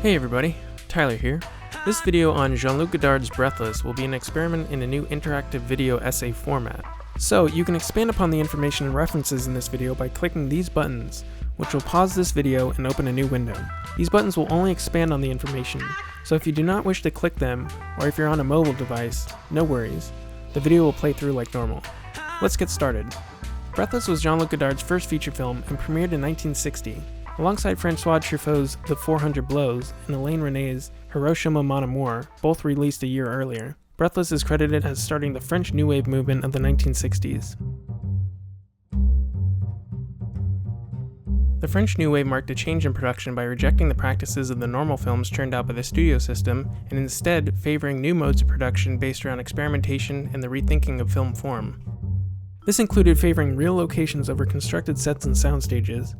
Hey everybody, Tyler here. This video on Jean-Luc Godard's Breathless will be an experiment in a new interactive video essay format. So you can expand upon the information and references in this video by clicking these buttons, which will pause this video and open a new window. These buttons will only expand on the information, so if you do not wish to click them, or if you're on a mobile device, no worries. The video will play through like normal. Let's get started. Breathless was Jean-Luc Godard's first feature film and premiered in 1960. Alongside Francois Truffaut's The 400 Blows and Alain René's Hiroshima Mon Amour, both released a year earlier, Breathless is credited as starting the French New Wave movement of the 1960s. The French New Wave marked a change in production by rejecting the practices of the normal films churned out by the studio system and instead favoring new modes of production based around experimentation and the rethinking of film form. This included favoring real locations over constructed sets and sound stages,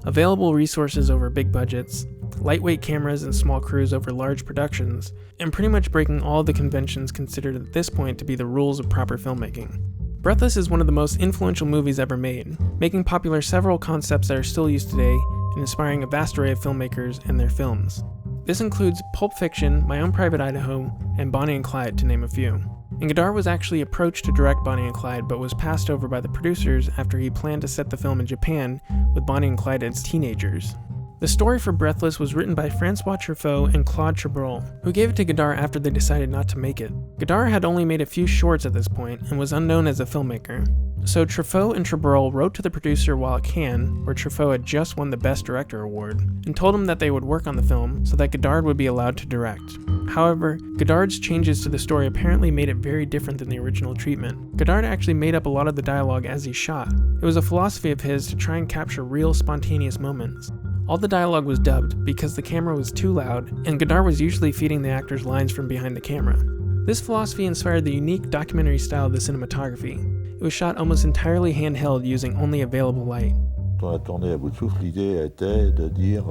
available resources over big budgets, lightweight cameras and small crews over large productions, and pretty much breaking all the conventions considered at this point to be the rules of proper filmmaking. Breathless is one of the most influential movies ever made, making popular several concepts that are still used today and inspiring a vast array of filmmakers and their films. This includes Pulp Fiction, My Own Private Idaho, and Bonnie and Clyde, to name a few. And Godard was actually approached to direct Bonnie and Clyde, but was passed over by the producers after he planned to set the film in Japan with Bonnie and Clyde as teenagers. The story for Breathless was written by Francois Truffaut and Claude Chabrol, who gave it to Godard after they decided not to make it. Godard had only made a few shorts at this point and was unknown as a filmmaker. So Truffaut and Chabrol wrote to the producer while at Cannes, where Truffaut had just won the Best Director award, and told him that they would work on the film so that Godard would be allowed to direct. However, Godard's changes to the story apparently made it very different than the original treatment. Godard actually made up a lot of the dialogue as he shot. It was a philosophy of his to try and capture real, spontaneous moments. All the dialogue was dubbed because the camera was too loud, and Godard was usually feeding the actors lines from behind the camera. This philosophy inspired the unique documentary style of the cinematography. It was shot almost entirely handheld using only available light. Quand on a tourné à bout de souffle, l'idée était de dire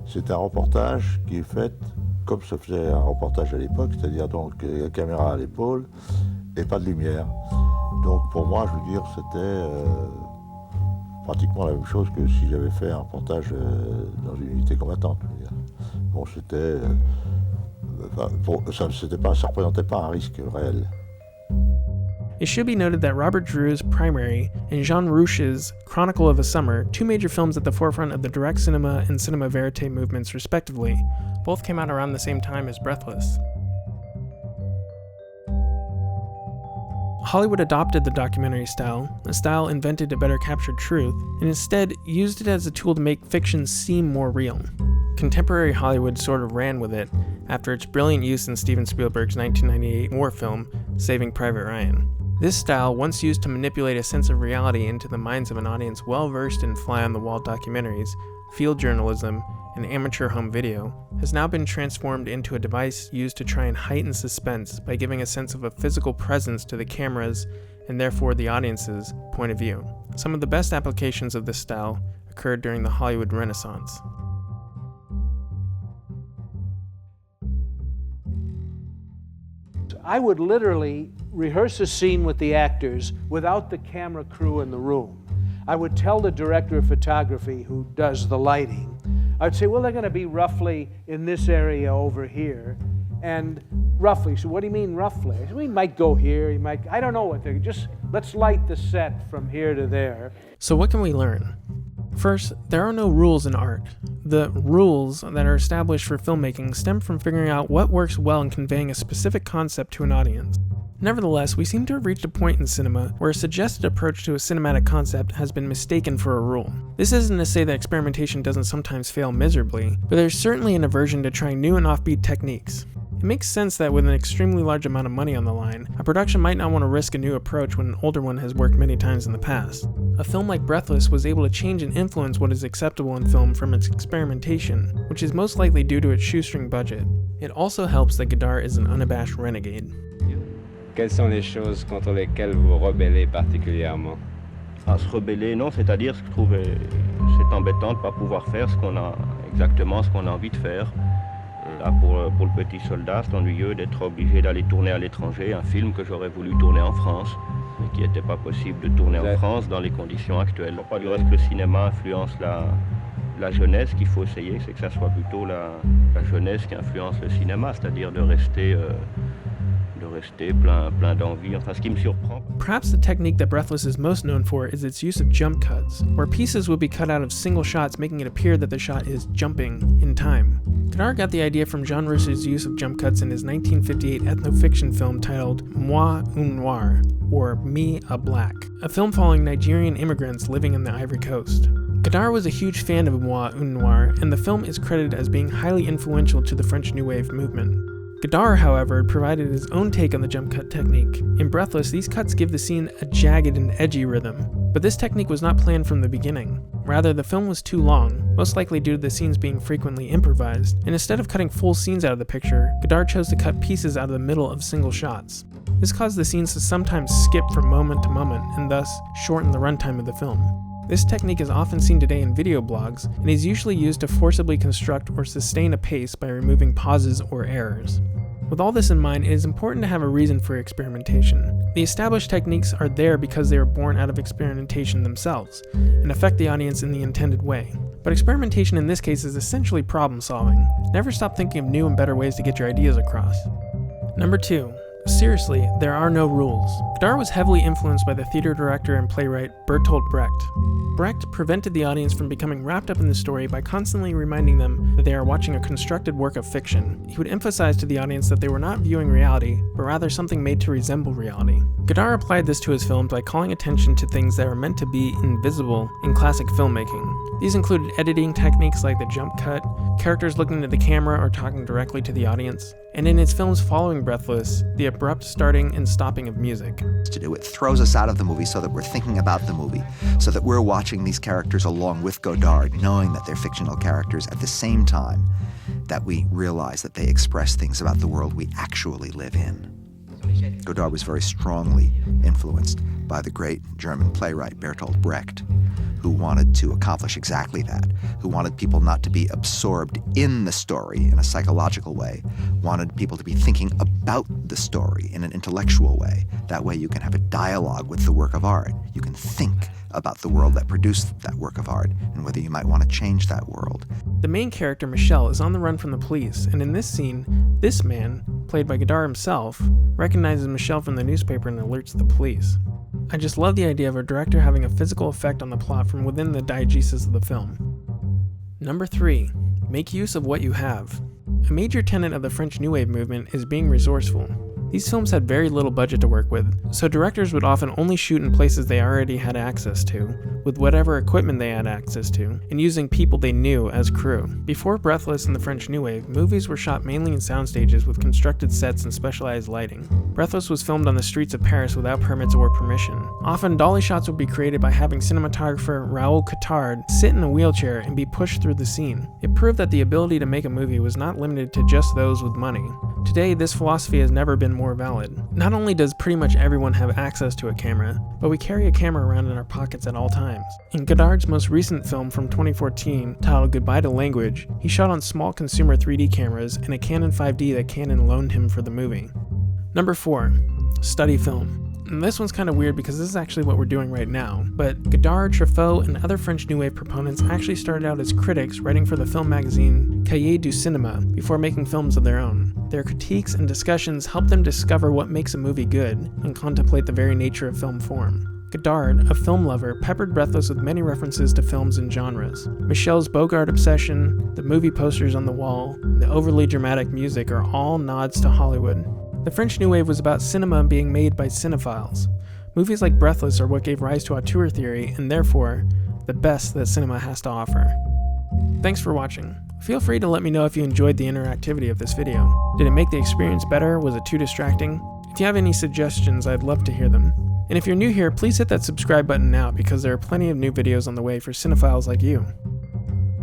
c'est un reportage qui est fait comme se faisait un reportage à l'époque, c'est-à-dire donc la caméra à l'épaule et pas de lumière. Donc pour moi, je veux dire, c'était pratiquement la même chose que si j'avais fait un reportage dans une unité combattante. Bon, c'était, ça représentait pas un risque réel. It should be noted that Robert Drew's Primary and Jean Rouch's Chronicle of a Summer, two major films at the forefront of the direct cinema and cinema verite movements respectively, both came out around the same time as Breathless. Hollywood adopted the documentary style, a style invented to better capture truth, and instead used it as a tool to make fiction seem more real. Contemporary Hollywood sort of ran with it after its brilliant use in Steven Spielberg's 1998 war film, Saving Private Ryan. This style, once used to manipulate a sense of reality into the minds of an audience well-versed in fly-on-the-wall documentaries, field journalism, and amateur home video, has now been transformed into a device used to try and heighten suspense by giving a sense of a physical presence to the cameras and therefore the audience's point of view. Some of the best applications of this style occurred during the Hollywood Renaissance. I would literally rehearse a scene with the actors without the camera crew in the room. I would tell the director of photography who does the lighting, I'd say, well, they're going to be roughly in this area over here, and roughly. So what do you mean roughly? I said, we might go here, you might, I don't know what they're, just let's light the set from here to there. So what can we learn? First, there are no rules in art. The rules that are established for filmmaking stem from figuring out what works well in conveying a specific concept to an audience. Nevertheless, we seem to have reached a point in cinema where a suggested approach to a cinematic concept has been mistaken for a rule. This isn't to say that experimentation doesn't sometimes fail miserably, but there's certainly an aversion to trying new and offbeat techniques. It makes sense that with an extremely large amount of money on the line, a production might not want to risk a new approach when an older one has worked many times in the past. A film like Breathless was able to change and influence what is acceptable in film from its experimentation, which is most likely due to its shoestring budget. It also helps that Godard is an unabashed renegade. Quelles sont les choses contre lesquelles vous vous rebellez particulièrement? À se rebeller, non, c'est-à-dire ce que je trouve c'est embêtant de ne pas pouvoir faire exactement ce qu'on a envie de faire. Là, pour le petit soldat, c'est ennuyeux d'être obligé d'aller tourner à l'étranger, un film que j'aurais voulu tourner en France, mais qui n'était pas possible de tourner en France dans les conditions actuelles. Du reste, le cinéma influence la jeunesse qu'il faut essayer, c'est que ça soit plutôt la jeunesse qui influence le cinéma, c'est-à-dire de rester plein d'envie. Enfin, ce qui me surprend. Perhaps the technique that Breathless is most known for is its use of jump cuts, where pieces would be cut out of single shots, making it appear that the shot is jumping in time. Godard got the idea from Jean Rousseau's use of jump cuts in his 1958 ethno-fiction film titled Moi un Noir, or Me a Black, a film following Nigerian immigrants living in the Ivory Coast. Godard was a huge fan of Moi un Noir, and the film is credited as being highly influential to the French New Wave movement. Godard, however, provided his own take on the jump cut technique. In Breathless, these cuts give the scene a jagged and edgy rhythm, but this technique was not planned from the beginning. Rather, the film was too long, most likely due to the scenes being frequently improvised, and instead of cutting full scenes out of the picture, Godard chose to cut pieces out of the middle of single shots. This caused the scenes to sometimes skip from moment to moment, and thus shorten the runtime of the film. This technique is often seen today in video blogs, and is usually used to forcibly construct or sustain a pace by removing pauses or errors. With all this in mind, it is important to have a reason for experimentation. The established techniques are there because they are born out of experimentation themselves, and affect the audience in the intended way. But experimentation in this case is essentially problem solving. Never stop thinking of new and better ways to get your ideas across. Number 2. Seriously, there are no rules. Godard was heavily influenced by the theater director and playwright Bertolt Brecht. Brecht prevented the audience from becoming wrapped up in the story by constantly reminding them that they are watching a constructed work of fiction. He would emphasize to the audience that they were not viewing reality, but rather something made to resemble reality. Godard applied this to his films by calling attention to things that are meant to be invisible in classic filmmaking. These included editing techniques like the jump cut, characters looking at the camera or talking directly to the audience, and in his films following Breathless, the abrupt starting and stopping of music. To do it throws us out of the movie so that we're thinking about the movie, so that we're watching these characters along with Godard, knowing that they're fictional characters at the same time that we realize that they express things about the world we actually live in. Godard was very strongly influenced by the great German playwright Bertolt Brecht, who wanted to accomplish exactly that, who wanted people not to be absorbed in the story in a psychological way, wanted people to be thinking about the story in an intellectual way. That way you can have a dialogue with the work of art. You can think about the world that produced that work of art and whether you might want to change that world. The main character, Michel, is on the run from the police, and in this scene, this man, played by Godard himself, recognizes Michel from the newspaper and alerts the police. I just love the idea of a director having a physical effect on the plot from within the diegesis of the film. Number 3. Make use of what you have. A major tenet of the French New Wave movement is being resourceful. These films had very little budget to work with, so directors would often only shoot in places they already had access to, with whatever equipment they had access to, and using people they knew as crew. Before Breathless and the French New Wave, movies were shot mainly in sound stages with constructed sets and specialized lighting. Breathless was filmed on the streets of Paris without permits or permission. Often, dolly shots would be created by having cinematographer Raoul Cotard sit in a wheelchair and be pushed through the scene. It proved that the ability to make a movie was not limited to just those with money. Today, this philosophy has never been more valid. Not only does pretty much everyone have access to a camera, but we carry a camera around in our pockets at all times. In Godard's most recent film from 2014, titled Goodbye to Language, he shot on small consumer 3D cameras and a Canon 5D that Canon loaned him for the movie. Number 4. Study film. And this one's kind of weird because this is actually what we're doing right now, but Godard, Truffaut, and other French New Wave proponents actually started out as critics writing for the film magazine Cahiers du Cinéma before making films of their own. Their critiques and discussions help them discover what makes a movie good and contemplate the very nature of film form. Godard, a film lover, peppered Breathless with many references to films and genres. Michel's Bogart obsession, the movie posters on the wall, and the overly dramatic music are all nods to Hollywood. The French New Wave was about cinema being made by cinephiles. Movies like Breathless are what gave rise to Auteur Theory, and therefore, the best that cinema has to offer. Thanks for watching. Feel free to let me know if you enjoyed the interactivity of this video. Did it make the experience better? Was it too distracting? If you have any suggestions, I'd love to hear them. And if you're new here, please hit that subscribe button now because there are plenty of new videos on the way for cinephiles like you.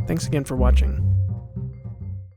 Thanks again for watching.